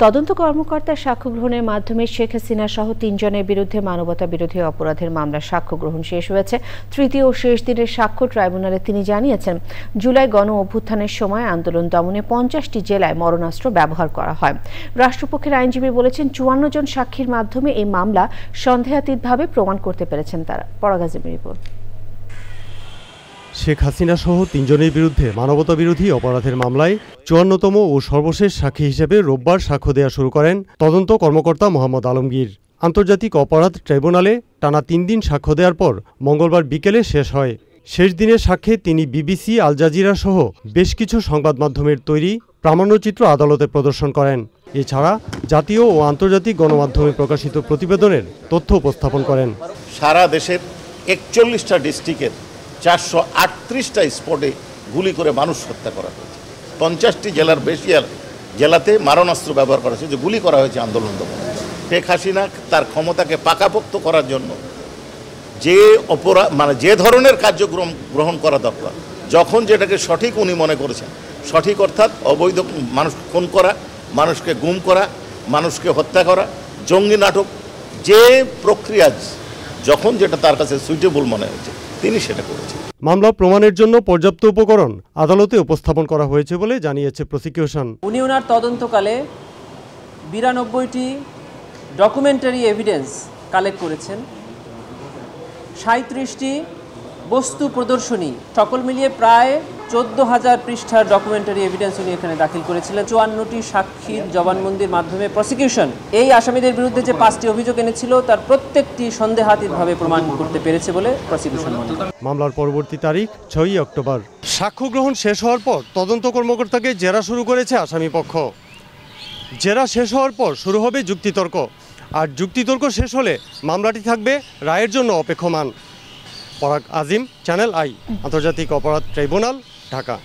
তদন্ত কর্মকর্তার সাক্ষ্য গ্রহণের মাধ্যমে শেখ হাসিনা সহ 3 জনের বিরুদ্ধে মানবতা বিরোধী অপরাধের মামলার সাক্ষ্য গ্রহণ শেষ হয়েছে। তৃতীয় ও শেষ দিনের সাক্ষ্য ট্রাইব্যুনালে তিনি জানিয়েছেন, জুলাই গণ অভ্যুত্থানের সময় আন্দোলন দমনে 50টি জেলায় মরণাস্ত্র ব্যবহার করা হয়। রাষ্ট্রপক্ষের আইনজীবী বলেছেন, 54 জন সাক্ষীর মাধ্যমে এই মামলা সন্দেহাতীতভাবে প্রমাণ করতে পেরেছেন তারা। পরাগাজীমের রিপোর্ট। শেখ হাসিনা সহ 3 জনের বিরুদ্ধে মানবতা বিরোধী অপরাধের মামলায় 54তম ও সর্বশেষ সাক্ষী হিসেবে রোববার সাক্ষ্য দেওয়া শুরু করেন তদন্ত কর্মকর্তা মোহাম্মদ আলমগীর। আন্তর্জাতিক অপরাধ ট্রাইব্যুনালে টানা 3 দিন সাক্ষ্য দেওয়ার পর মঙ্গলবার বিকেলে শেষ হয়। শেষ দিনের সাক্ষ্যে তিনি বিবিসি, আল জাজিরা সহ বেশ কিছু সংবাদ মাধ্যমের তৈরি প্রামাণ্যচিত্র আদালতে প্রদর্শন করেন। এছাড়া জাতীয় ও আন্তর্জাতিক গণমাধ্যমে প্রকাশিত প্রতিবেদনের তথ্য উপস্থাপন করেন। সারা দেশের 41টা ডিস্ট্রিক্টের 438টা স্পটে গুলি করে মানুষ হত্যা করা হয়েছে। 50টি জেলার বেশি জেলাতে মারণাস্ত্র ব্যবহার করা হয়েছে, যে গুলি করা হয়েছে আন্দোলন দমনে। শেখ হাসিনা তার ক্ষমতাকে পাকাপোক্ত করার জন্য যে যে ধরনের কার্যক্রম গ্রহণ করা দরকার, যখন যেটাকে সঠিক উনি মনে করেছেন, সঠিক অর্থাৎ অবৈধ মানুষ খুন করা, মানুষকে গুম করা, মানুষকে হত্যা করা, জঙ্গি নাটক, যে প্রক্রিয়া যখন যেটা তার কাছে সুইটেবল মনে হয়েছে তিনি সেটা করেছেন। মামলা প্রমাণের জন্য পর্যাপ্ত উপকরণ আদালতে উপস্থাপন করা হয়েছে বলে জানিয়েছে প্রসিকিউশন। উনি ওনার তদন্তকালে 92টি ডকুমেন্টারি এভিডেন্স কালেক্ট করেছেন, 37টি বস্তু প্রদর্শনী, সকল মিলিয়ে প্রায় 14,000 পৃষ্ঠার ডকুমেন্টারি এভিডেন্স উনি এখানে দাখিল করেছিলেন। 54টি সাক্ষীর জবানবন্দির মাধ্যমে প্রসিকিউশন এই আসামিদের বিরুদ্ধে যে 5টি অভিযোগ এনেছিল তার প্রত্যেকটি সন্দেহাতীতভাবে প্রমাণ করতে পেরেছে বলে প্রসিকিউশন মনে করে। মামলার পরবর্তী তারিখ 6 অক্টোবর। সাক্ষ্য গ্রহণ শেষ হওয়ার পর তদন্ত কর্মকর্তাকে জেরা শুরু করেছে আসামিপক্ষ। জেরা শেষ হওয়ার পর শুরু হবে যুক্তিতর্ক, আর যুক্তিতর্ক শেষ হলে মামলাটি থাকবে রায়ের জন্য অপেক্ষমান। পরাগ আজিম, চ্যানেল আই, আন্তর্জাতিক অপরাধ ট্রাইব্যুনাল, ঢাকা।